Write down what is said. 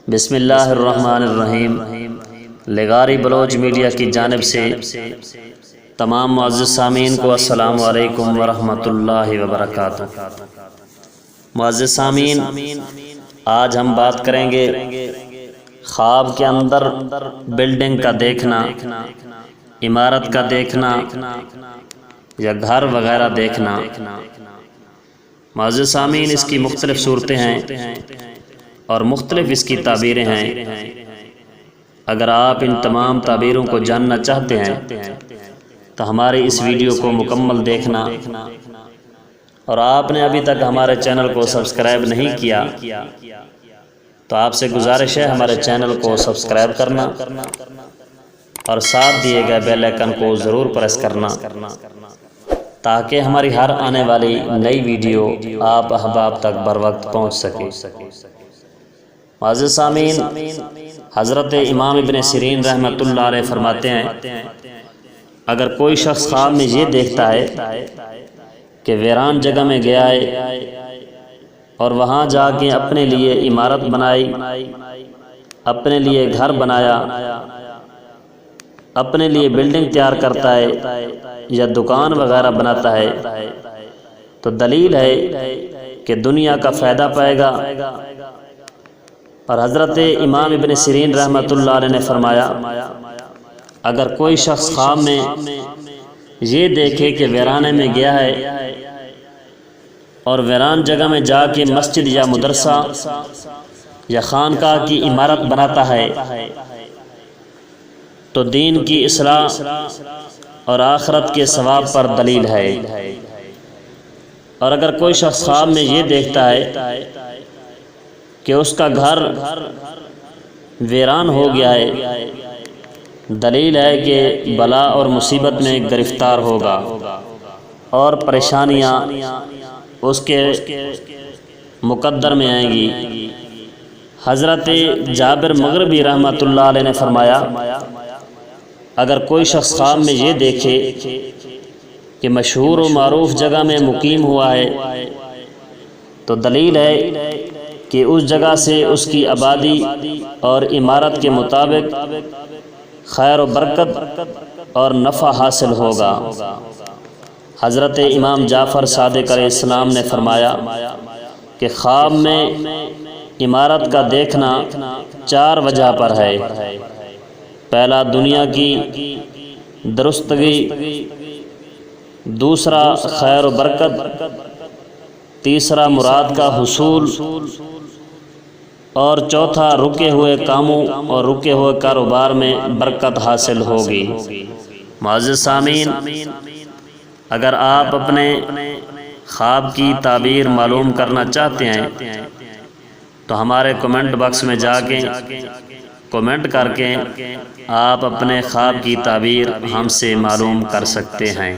بسم اللہ الرحمن الرحیم۔ لغاری بلوچ میڈیا کی جانب سے تمام معزز سامعین کو السلام علیکم ورحمۃ اللہ وبرکاتہ۔ معزز سامعین، آج ہم بات کریں گے خواب کے اندر بلڈنگ کا دیکھنا، عمارت کا دیکھنا یا گھر وغیرہ دیکھنا۔ معزز سامعین، اس کی مختلف صورتیں ہیں اور مختلف اس کی تعبیریں ہیں۔ اگر آپ ان تمام تعبیروں کو جاننا چاہتے ہیں تو ہماری اس ویڈیو کو مکمل دیکھنا، اور آپ نے ابھی تک ہمارے چینل کو سبسکرائب نہیں کیا تو آپ سے گزارش ہے ہمارے چینل کو سبسکرائب کرنا اور ساتھ دیے گئے بیل آئیکن کو ضرور پریس کرنا تاکہ ہماری ہر آنے والی نئی ویڈیو آپ احباب تک بر وقت پہنچ سکے۔ معزز سامعین، حضرت امام ابن سیرین رحمۃ اللہ علیہ فرماتے ہیں، اگر کوئی شخص خواب میں یہ دیکھتا ہے کہ ویران جگہ میں گیا ہے اور وہاں جا کے اپنے لیے عمارت بنائی، اپنے لیے گھر بنایا، اپنے لیے بلڈنگ تیار کرتا ہے یا دکان وغیرہ بناتا ہے، تو دلیل ہے کہ دنیا کا فائدہ پائے گا۔ اور حضرت امام ابن سیرین رحمۃ اللہ علیہ نے فرمایا، اگر کوئی شخص خواب میں یہ دیکھے کہ ویرانے میں گیا ہے اور ویران جگہ میں جا کے مسجد یا مدرسہ یا خانقاہ کی عمارت بناتا ہے تو دین کی اصلاح اور آخرت کے ثواب پر دلیل ہے۔ اور اگر کوئی شخص خواب میں یہ دیکھتا ہے کہ اس کا گھر ویران ہو گیا ہے، دلیل ہے کہ بلا اور مصیبت میں گرفتار ہوگا اور پریشانیاں اس کے مقدر میں آئیں گی۔ حضرت جابر مغربی رحمۃ اللہ علیہ نے فرمایا، اگر کوئی شخص خواب میں یہ دیکھے کہ مشہور و معروف جگہ میں مقیم ہوا ہے تو دلیل ہے کہ اس جگہ سے اس کی آبادی اور عمارت کے مطابق خیر و برکت اور نفع حاصل ہوگا۔ حضرت امام جعفر صادق علیہ السلام نے فرمایا کہ خواب میں عمارت کا دیکھنا 4 وجہ پر ہے۔ پہلا، دنیا کی درستگی، دوسرا خیر و برکت، تیسرا مراد کا حصول، اور چوتھا رکے ہوئے کاموں اور رکے ہوئے کاروبار میں برکت حاصل ہوگی۔ معزز سامعین، اگر آپ اپنے خواب کی تعبیر معلوم کرنا چاہتے ہیں تو ہمارے کمنٹ باکس میں جا کے کمنٹ کر کے آپ اپنے خواب کی تعبیر ہم سے معلوم کر سکتے ہیں۔